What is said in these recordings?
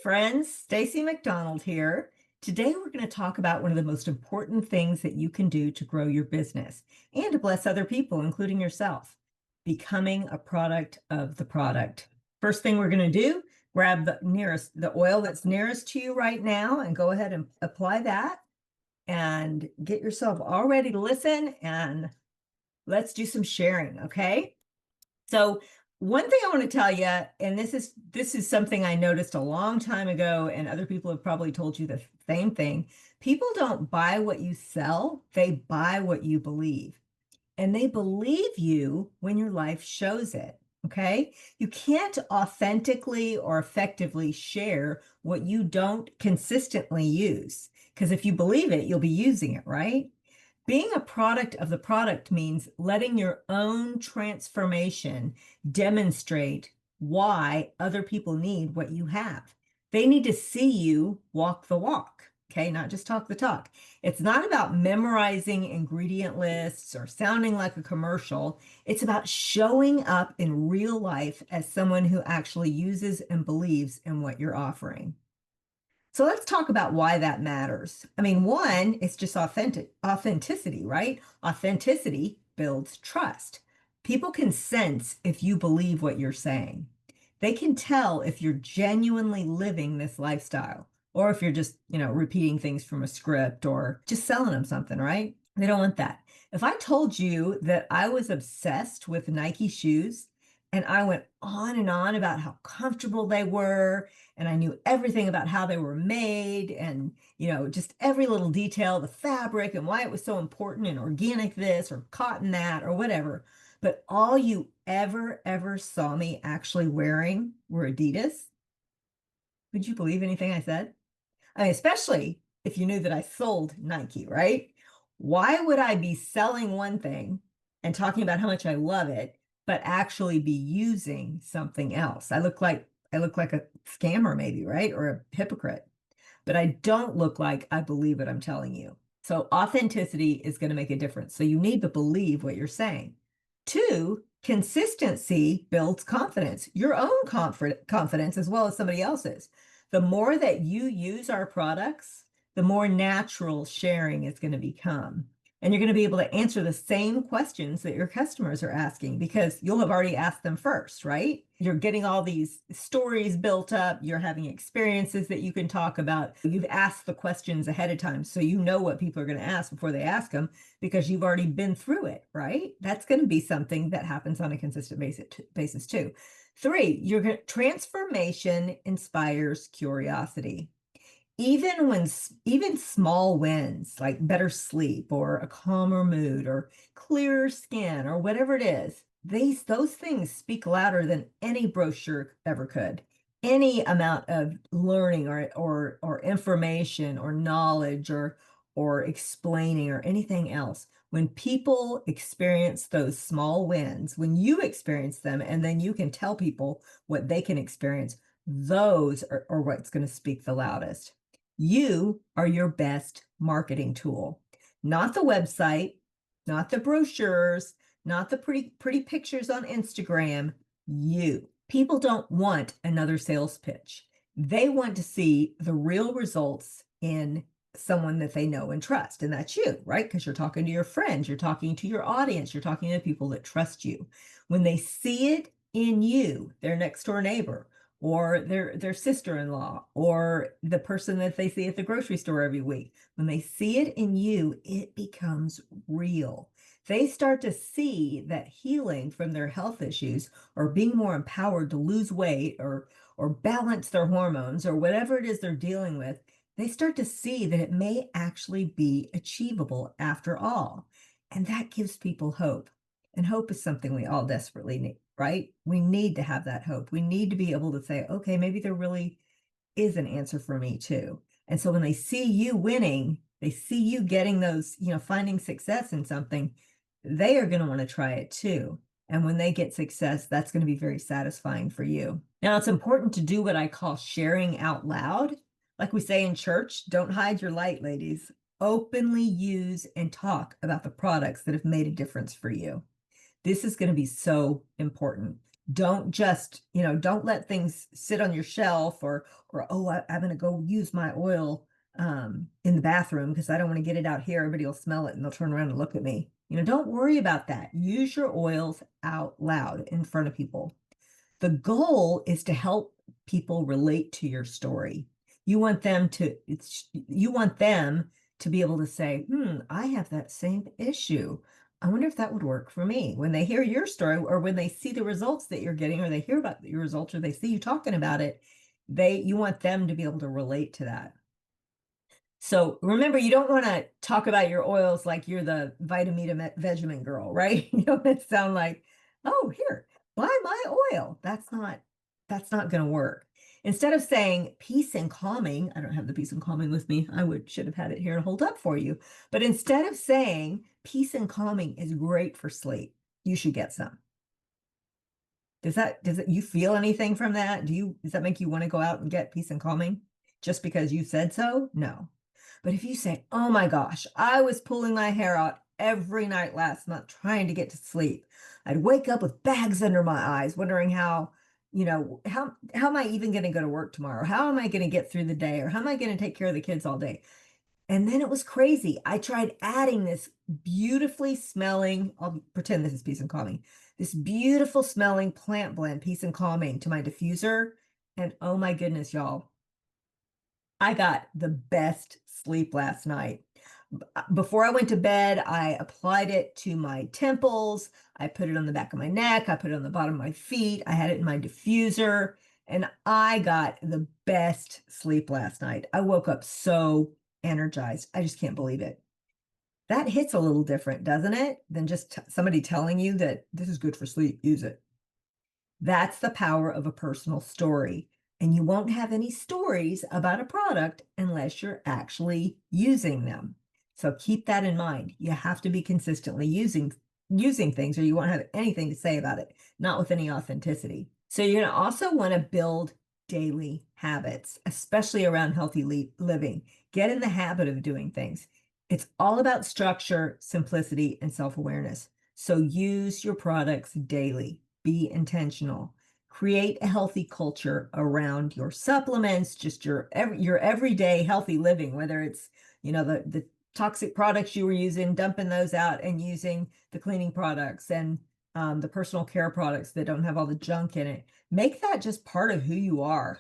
friends, Stacy McDonald here. Today we're going to talk about one of the most important things that you can do to grow your business and to bless other people, including yourself, becoming a product of the product. First thing we're going to do, grab the oil that's nearest to you right now and go ahead and apply that and get yourself all ready to listen, and let's do some sharing, okay? So one thing I want to tell you, and this is something I noticed a long time ago, and other people have probably told you the same thing. People don't buy what you sell, they buy what you believe. And they believe you when your life shows it. Okay. You can't authentically or effectively share what you don't consistently use. Because if you believe it, you'll be using it, right? Being a product of the product means letting your own transformation demonstrate why other people need what you have. They need to see you walk the walk, okay, not just talk the talk. It's not about memorizing ingredient lists or sounding like a commercial. It's about showing up in real life as someone who actually uses and believes in what you're offering. So let's talk about why that matters. I mean, one, it's just authenticity, right? Authenticity builds trust. People can sense if you believe what you're saying. They can tell if you're genuinely living this lifestyle or if you're just, repeating things from a script or just selling them something, right? They don't want that. If I told you that I was obsessed with Nike shoes and I went on and on about how comfortable they were, and I knew everything about how they were made and, just every little detail, the fabric and why it was so important and organic this or cotton that or whatever. But all you ever saw me actually wearing were Adidas. Would you believe anything I said? I mean, especially if you knew that I sold Nike, right? Why would I be selling one thing and talking about how much I love it, but actually be using something else? I look like a scammer maybe, right? Or a hypocrite, but I don't look like I believe what I'm telling you. So authenticity is going to make a difference. So you need to believe what you're saying. Two, consistency builds confidence, your own confidence as well as somebody else's. The more that you use our products, the more natural sharing is going to become. And you're going to be able to answer the same questions that your customers are asking because you'll have already asked them first, right? You're getting all these stories built up. You're having experiences that you can talk about. You've asked the questions ahead of time, so you know what people are going to ask before they ask them because you've already been through it, right? That's going to be something that happens on a consistent basis too. Three, your transformation inspires curiosity. Even small wins like better sleep or a calmer mood or clearer skin or whatever it is, those things speak louder than any brochure ever could. Any amount of learning or information or knowledge or explaining or anything else. When people experience those small wins, when you experience them and then you can tell people what they can experience, those are what's going to speak the loudest. You are your best marketing tool, not the website, not the brochures, not the pretty pictures on Instagram. You. People don't want another sales pitch. They want to see the real results in someone that they know and trust. And that's you, right? Because you're talking to your friends, you're talking to your audience, you're talking to people that trust you. When they see it in you, their next door neighbor, or their sister-in-law, or the person that they see at the grocery store every week. When they see it in you, it becomes real. They start to see that healing from their health issues or being more empowered to lose weight or balance their hormones or whatever it is they're dealing with. They start to see that it may actually be achievable after all. And that gives people hope. And hope is something we all desperately need, right? We need to have that hope. We need to be able to say, okay, maybe there really is an answer for me too. And so when they see you winning, they see you getting those, finding success in something, they are going to want to try it too. And when they get success, that's going to be very satisfying for you. Now, it's important to do what I call sharing out loud. Like we say in church, don't hide your light, ladies. Openly use and talk about the products that have made a difference for you. This is going to be so important. Don't just, don't let things sit on your shelf or oh, I'm gonna go use my oil in the bathroom because I don't want to get it out here. Everybody will smell it and they'll turn around and look at me. Don't worry about that. Use your oils out loud in front of people. The goal is to help people relate to your story. You want them to be able to say, I have that same issue. I wonder if that would work for me. When they hear your story or when they see the results that you're getting, or they hear about your results, or they see you talking about it, you want them to be able to relate to that. So remember, you don't want to talk about your oils like you're the Vitamita Vegemin girl, right? You don't want to sound like, oh, here, buy my oil. That's not going to work. Instead of saying peace and calming, I don't have the peace and calming with me. Should have had it here to hold up for you. But instead of saying peace and calming is great for sleep, you should get some. You feel anything from that? Does that make you want to go out and get peace and calming just because you said so? No. But if you say, oh my gosh, I was pulling my hair out every night last month trying to get to sleep. I'd wake up with bags under my eyes, wondering how am I even going to go to work tomorrow? How am I going to get through the day? Or how am I going to take care of the kids all day? And then it was crazy. I tried adding this beautifully smelling, I'll pretend this is peace and calming, this beautiful smelling plant blend, peace and calming, to my diffuser. And oh my goodness, y'all, I got the best sleep last night. Before I went to bed, I applied it to my temples. I put it on the back of my neck. I put it on the bottom of my feet. I had it in my diffuser, and I got the best sleep last night. I woke up so energized. I just can't believe it. That hits a little different, doesn't it? Than just somebody telling you that this is good for sleep, use it. That's the power of a personal story. And you won't have any stories about a product unless you're actually using them. So keep that in mind. You have to be consistently using things, or you won't have anything to say about it, not with any authenticity. So you're going to also want to build daily habits, especially around healthy living. Get in the habit of doing things. It's all about structure, simplicity, and self-awareness. So use your products daily. Be intentional. Create a healthy culture around your supplements, just your everyday healthy living, whether it's, the toxic products you were using, dumping those out and using the cleaning products and the personal care products that don't have all the junk in it. Make that just part of who you are,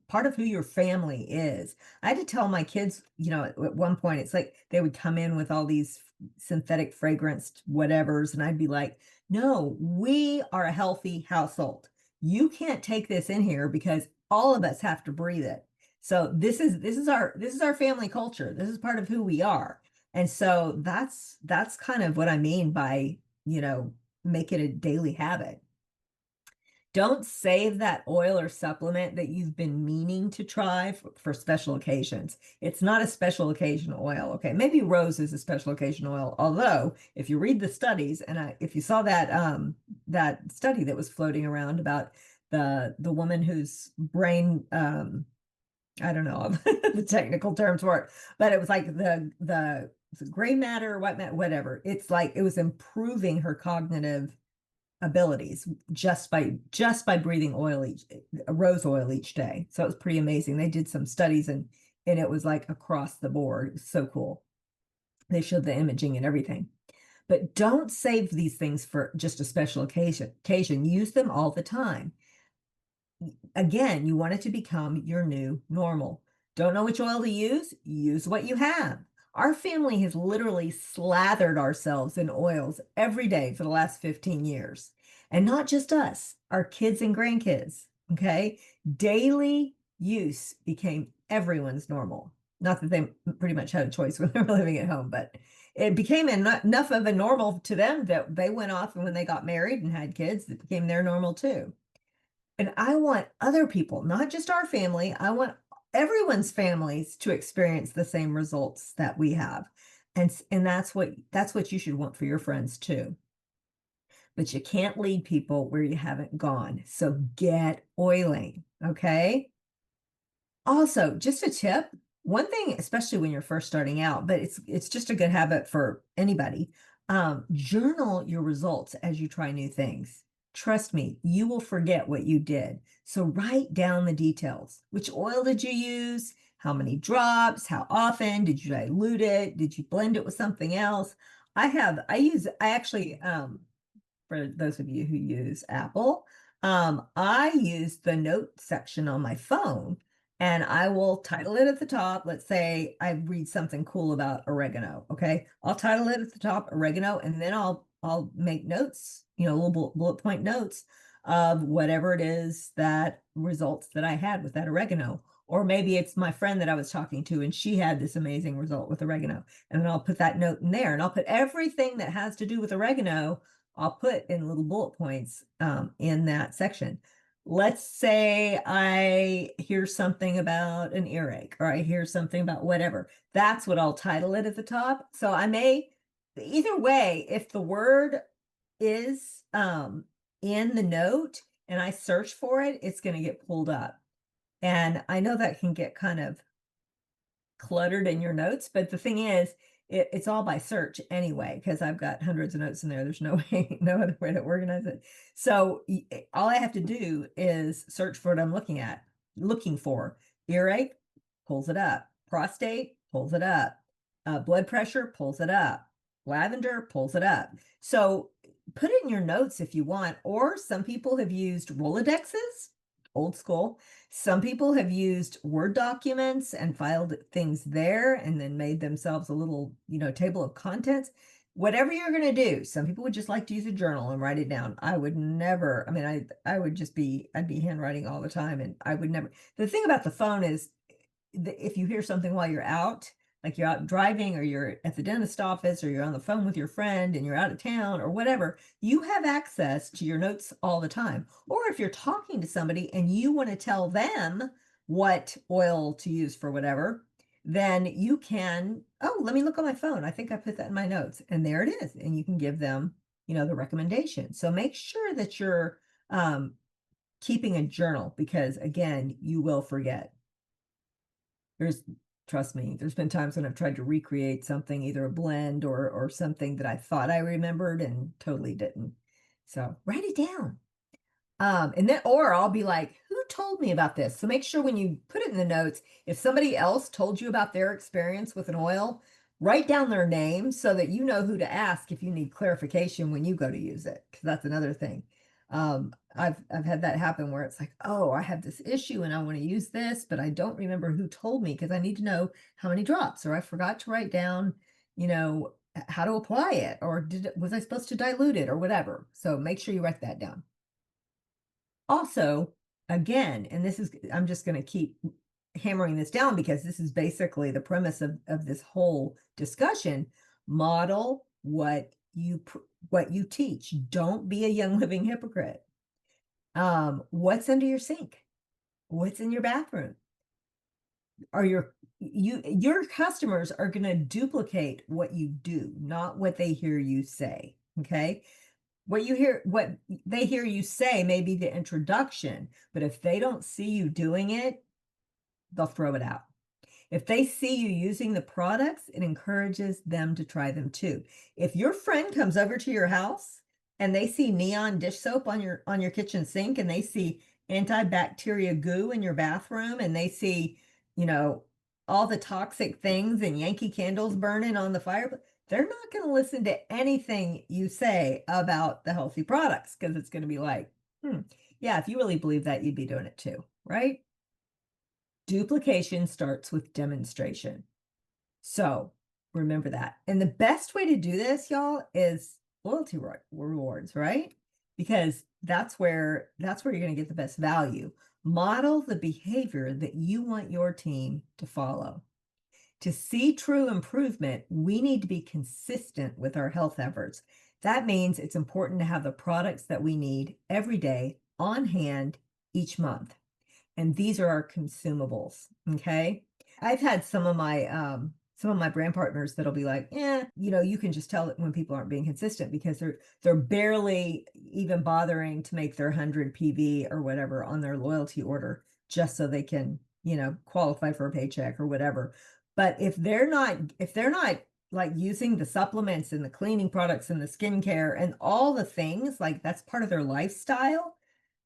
part of who your family is. I had to tell my kids, at one point, it's like they would come in with all these synthetic fragranced whatevers, and I'd be like, no, we are a healthy household. You can't take this in here because all of us have to breathe it. So this is our family culture. This is part of who we are. And so that's kind of what I mean by, make it a daily habit. Don't save that oil or supplement that you've been meaning to try for special occasions. It's not a special occasion oil. Okay, maybe rose is a special occasion oil. Although, if you read the studies, and if you saw that study that was floating around about the woman whose brain, I don't know the technical terms for it, but it was like the gray matter, white matter, whatever. It's like it was improving her cognitive abilities just by breathing rose oil each day. So it was pretty amazing. They did some studies and it was like across the board. It was so cool. They showed the imaging and everything. But don't save these things for just a special occasion. Use them all the time. Again, you want it to become your new normal. Don't know which oil to use? Use what you have. Our family has literally slathered ourselves in oils every day for the last 15 years. And not just us, our kids and grandkids, okay? Daily use became everyone's normal. Not that they pretty much had a choice when they were living at home, but it became enough of a normal to them that they went off, and when they got married and had kids, it became their normal too. And I want other people, not just our family, I want everyone's families to experience the same results that we have. And that's what you should want for your friends too. But you can't lead people where you haven't gone. So get oiling, okay? Also, just a tip, one thing, especially when you're first starting out, but it's just a good habit for anybody. Journal your results as you try new things. Trust me, you will forget what you did. So write down the details. Which oil did you use? How many drops? How often? Did you dilute it? Did you blend it with something else? I actually, for those of you who use Apple, I use the note section on my phone and I will title it at the top. Let's say I read something cool about oregano. Okay. I'll title it at the top, oregano, and then I'll make notes, little bullet point notes of whatever it is that results that I had with that oregano. Or maybe it's my friend that I was talking to and she had this amazing result with oregano. And then I'll put that note in there and I'll put everything that has to do with oregano. I'll put in little bullet points in that section. Let's say I hear something about an earache or I hear something about whatever. That's what I'll title it at the top. So I may, either way, if the word is in the note and I search for it, it's going to get pulled up. And I know that can get kind of cluttered in your notes, but the thing is, it's all by search anyway, because I've got hundreds of notes in there. There's no way, no other way to organize it. So all I have to do is search for what I'm looking for. Earache, pulls it up. Prostate, pulls it up. Blood pressure, pulls it up. Lavender, pulls it up. So put it in your notes if you want, or some people have used Rolodexes, old school. Some people have used Word documents and filed things there and then made themselves a little, table of contents. Whatever you're going to do, some people would just like to use a journal and write it down. I would never, I mean, I would just I'd be handwriting all the time and I would never. The thing about the phone is if you hear something while you're out, like you're out driving or you're at the dentist office or you're on the phone with your friend and you're out of town or whatever, you have access to your notes all the time. Or if you're talking to somebody and you want to tell them what oil to use for whatever, then you can, oh, let me look on my phone. I think I put that in my notes and there it is. And you can give them, the recommendation. So make sure that you're keeping a journal because again, you will forget. Trust me, there's been times when I've tried to recreate something, either a blend or something that I thought I remembered and totally didn't. So write it down. And then, or I'll be like, who told me about this? So make sure when you put it in the notes, if somebody else told you about their experience with an oil, write down their name so that you know who to ask if you need clarification when you go to use it. Because that's another thing. I've had that happen where it's like, oh, I have this issue and I want to use this, but I don't remember who told me because I need to know how many drops, or I forgot to write down, how to apply it, or was I supposed to dilute it or whatever. So make sure you write that down. Also, again, and I'm just going to keep hammering this down because this is basically the premise of this whole discussion. Model what you teach. Don't be a young living hypocrite. What's under your sink? What's in your bathroom? Are your customers are going to duplicate what you do, not what they hear you say. Okay. What they hear you say may be the introduction, but if they don't see you doing it, they'll throw it out. If they see you using the products, it encourages them to try them too. If your friend comes over to your house and they see neon dish soap on your kitchen sink and they see antibacteria goo in your bathroom and they see, all the toxic things and Yankee candles burning on the fire, they're not going to listen to anything you say about the healthy products because it's going to be like, yeah, if you really believe that, you'd be doing it too, right? Duplication starts with demonstration. So remember that. And the best way to do this, y'all, is loyalty rewards, right? Because that's where you're going to get the best value. Model the behavior that you want your team to follow. To see true improvement, we need to be consistent with our health efforts. That means it's important to have the products that we need every day on hand each month. And these are our consumables. Okay. I've had some of my brand partners that'll be like, yeah, you can just tell it when people aren't being consistent because they're barely even bothering to make their 100 PV or whatever on their loyalty order just so they can, qualify for a paycheck or whatever. But if they're not like using the supplements and the cleaning products and the skincare and all the things, like that's part of their lifestyle,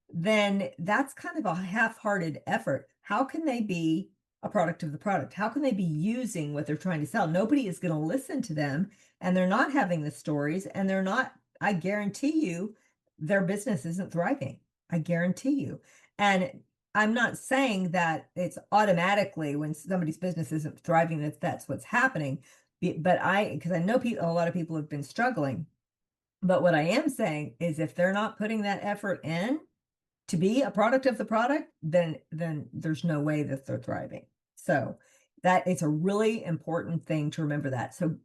then that's kind of a half-hearted effort. How can they be a product of the product? How can they be using what they're trying to sell? Nobody is going to listen to them, and they're not having the stories, and they're not, I guarantee you, their business isn't thriving. I guarantee you. And I'm not saying that it's automatically when somebody's business isn't thriving that that's what's happening, but because I know people, a lot of people have been struggling. But what I am saying is if they're not putting that effort in, to be a product of the product, then there's no way that they're thriving. So that it's a really important thing to remember that. So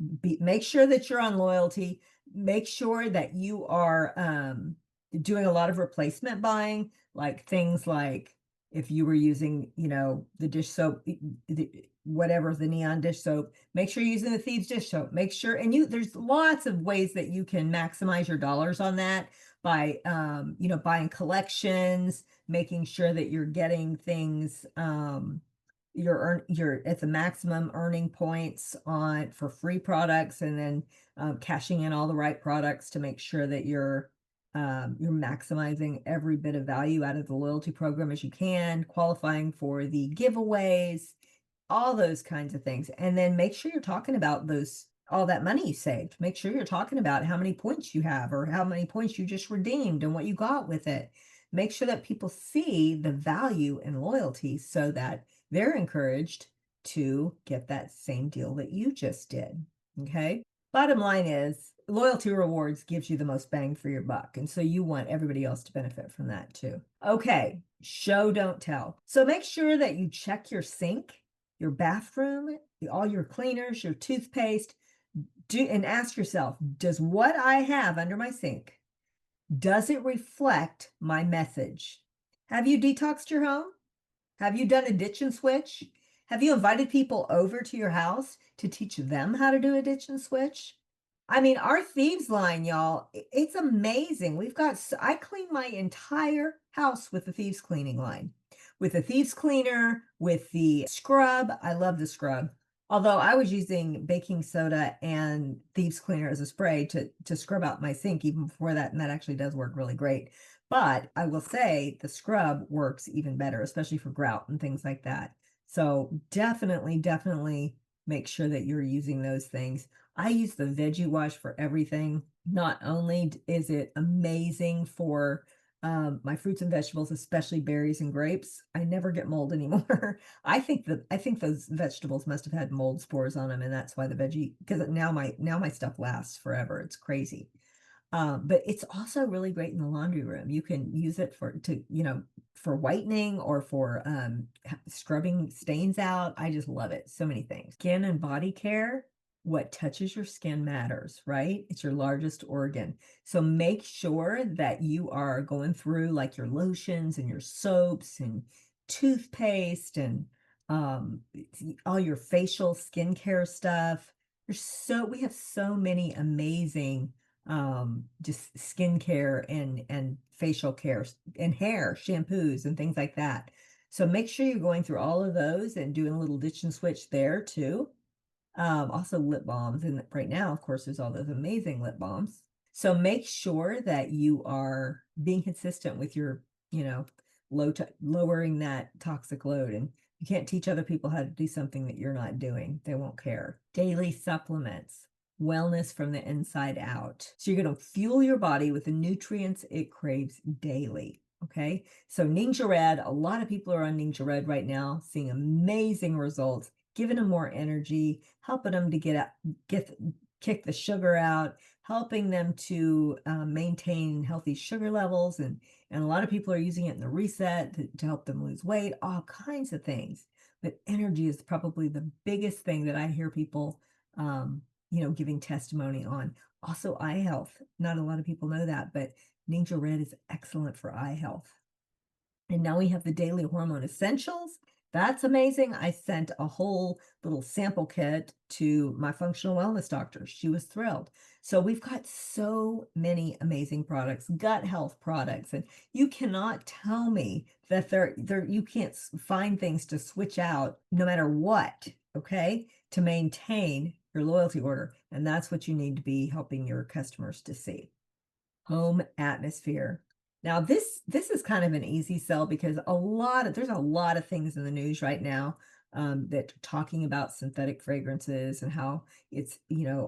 make sure that you're on loyalty. Make sure that you are doing a lot of replacement buying, like things like if you were using, the dish soap, whatever the neon dish soap, make sure you're using the Thieves dish soap. Make sure, and there's lots of ways that you can maximize your dollars on that by buying collections, making sure that you're getting things, you're at the maximum earning points on for free products, and then cashing in all the right products to make sure that you're maximizing every bit of value out of the loyalty program as you can, qualifying for the giveaways, all those kinds of things. And then make sure you're talking about all that money you saved. Make sure you're talking about how many points you have or how many points you just redeemed and what you got with it. Make sure that people see the value in loyalty so that they're encouraged to get that same deal that you just did. Okay. Bottom line is loyalty rewards gives you the most bang for your buck. And so you want everybody else to benefit from that too. Okay. Show, don't tell. So make sure that you check your sink, your bathroom, all your cleaners, your toothpaste, and ask yourself, does what I have under my sink, does it reflect my message? Have you detoxed your home? Have you done a ditch and switch? Have you invited people over to your house to teach them how to do a ditch and switch? I mean, our thieves line, y'all, it's amazing. I clean my entire house with the thieves cleaning line, with the thieves cleaner, with the scrub. I love the scrub. Although I was using baking soda and thieves cleaner as a spray to scrub out my sink even before that, and that actually does work really great. But I will say the scrub works even better, especially for grout and things like that. So definitely make sure that you're using those things. I use the veggie wash for everything. Not only is it amazing for my fruits and vegetables, especially berries and grapes, I never get mold anymore. I think those vegetables must have had mold spores on them, and that's why the veggie, because now my stuff lasts forever. It's crazy. But it's also really great in the laundry room. You can use it for whitening or for scrubbing stains out. I just love it. So many things. Skin and body care. What touches your skin matters, right? It's your largest organ. So make sure that you are going through like your lotions and your soaps and toothpaste and all your facial skincare stuff. We have so many amazing just skincare and facial care and hair shampoos and things like that. So make sure you're going through all of those and doing a little ditch and switch there too. Also lip balms, and right now, of course, there's all those amazing lip balms. So make sure that you are being consistent with your, lowering that toxic load. And you can't teach other people how to do something that you're not doing. They won't care. Daily supplements, wellness from the inside out. So you're going to fuel your body with the nutrients it craves daily. Okay. So Ninja Red, a lot of people are on Ninja Red right now, seeing amazing results, giving them more energy, helping them to kick the sugar out, helping them to maintain healthy sugar levels. And a lot of people are using it in the reset to help them lose weight, all kinds of things. But energy is probably the biggest thing that I hear people, giving testimony on. Also eye health. Not a lot of people know that, but Ninja Red is excellent for eye health. And now we have the daily hormone essentials. That's amazing. I sent a whole little sample kit to my functional wellness doctor. She was thrilled. So we've got so many amazing products, gut health products, and you cannot tell me that you can't find things to switch out no matter what, okay, to maintain your loyalty order. And that's what you need to be helping your customers to see. Home atmosphere. Now this is kind of an easy sell because there's a lot of things in the news right now that talking about synthetic fragrances and how it's,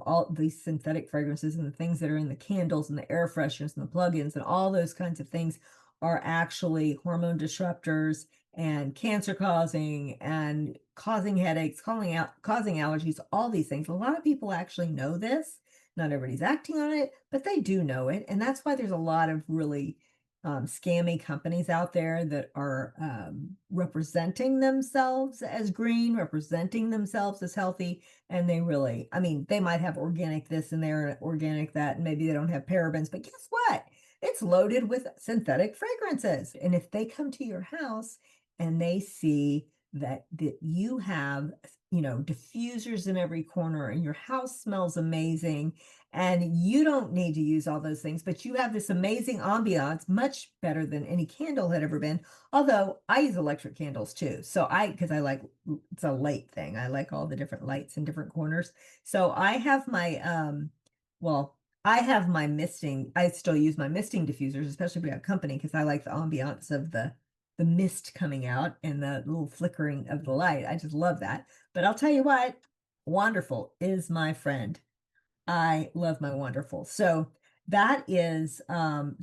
all these synthetic fragrances and the things that are in the candles and the air fresheners and the plugins and all those kinds of things are actually hormone disruptors and cancer causing and causing headaches, causing allergies, all these things. A lot of people actually know this. Not everybody's acting on it, but they do know it. And that's why there's a lot of really scammy companies out there that are representing themselves as green, representing themselves as healthy. And they really, I mean, they might have organic this and there, and organic that, and maybe they don't have parabens, but guess what? It's loaded with synthetic fragrances. And if they come to your house and they see that you have, diffusers in every corner and your house smells amazing and you don't need to use all those things, but you have this amazing ambiance, much better than any candle had ever been. Although I use electric candles too. Because I like, it's a light thing. I like all the different lights in different corners. So well, I have my misting. I still use my misting diffusers, especially if we have company, because I like the ambiance of the mist coming out and the little flickering of the light. I just love that. But I'll tell you what, Wonderful is my friend. I love my Wonderful. So that is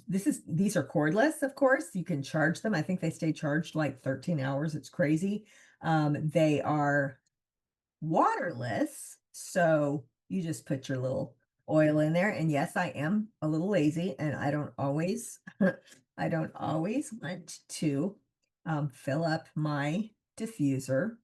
these are cordless, of course. You can charge them. I think they stay charged like 13 hours. It's crazy. They are waterless. So you just put your little oil in there. And yes, I am a little lazy and I don't always I don't always want to fill up my diffuser.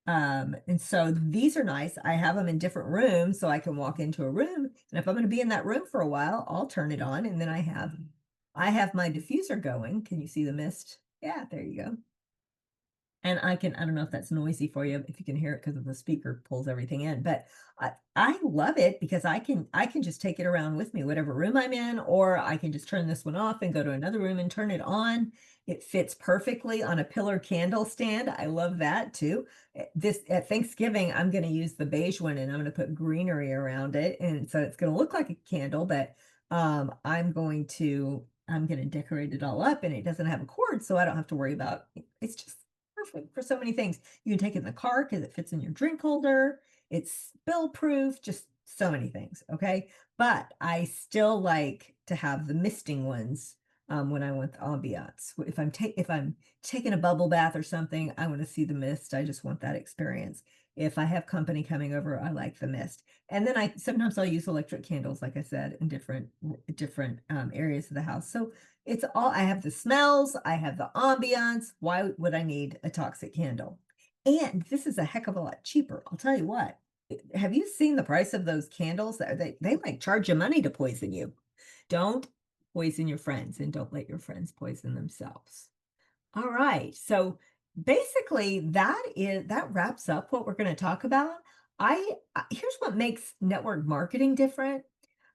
And so these are nice. I have them in different rooms so I can walk into a room. And if I'm going to be in that room for a while, I'll turn it on and then I have my diffuser going. Can you see the mist? Yeah, there you go. And I don't know if that's noisy for you, if you can hear it because of the speaker pulls everything in, but I love it because I can just take it around with me, whatever room I'm in, or I can just turn this one off and go to another room and turn it on. It fits perfectly on a pillar candle stand. I love that too. This at Thanksgiving, I'm going to use the beige one and I'm going to put greenery around it. And so it's going to look like a candle, but I'm going to decorate it all up and it doesn't have a cord, so I don't have to worry about it's just perfect for so many things. You can take it in the car because it fits in your drink holder. It's spill proof, just so many things. Okay. But I still like to have the misting ones when I want the ambiance. If I'm taking a bubble bath or something, I want to see the mist. I just want that experience. If I have company coming over, I like the mist. And then sometimes I'll use electric candles, like I said, in different areas of the house. So I have the smells, I have the ambiance. Why would I need a toxic candle? And this is a heck of a lot cheaper. I'll tell you what. Have you seen the price of those candles? They might charge you money to poison you. Don't poison your friends and don't let your friends poison themselves. All right. So basically that wraps up what we're going to talk about. Here's what makes network marketing different.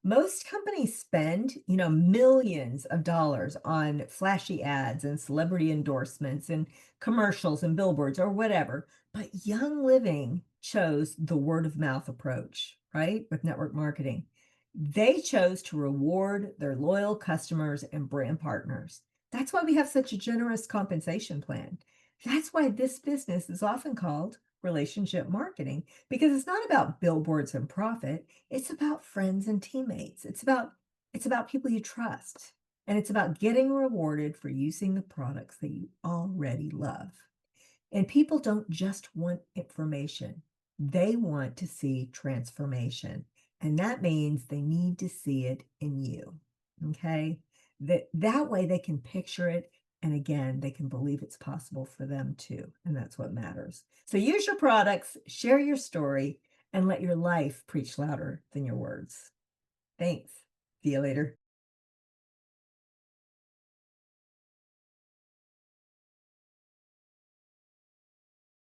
Most companies spend, millions of dollars on flashy ads and celebrity endorsements and commercials and billboards or whatever. But Young Living chose the word of mouth approach, right? With network marketing. They chose to reward their loyal customers and brand partners. That's why we have such a generous compensation plan. That's why this business is often called relationship marketing, because it's not about billboards and profit. It's about friends and teammates. It's about people you trust. And it's about getting rewarded for using the products that you already love. And people don't just want information. They want to see transformation. And that means they need to see it in you. Okay? That way they can picture it. And again, they can believe it's possible for them too. And that's what matters. So use your products, share your story, and let your life preach louder than your words. Thanks. See you later.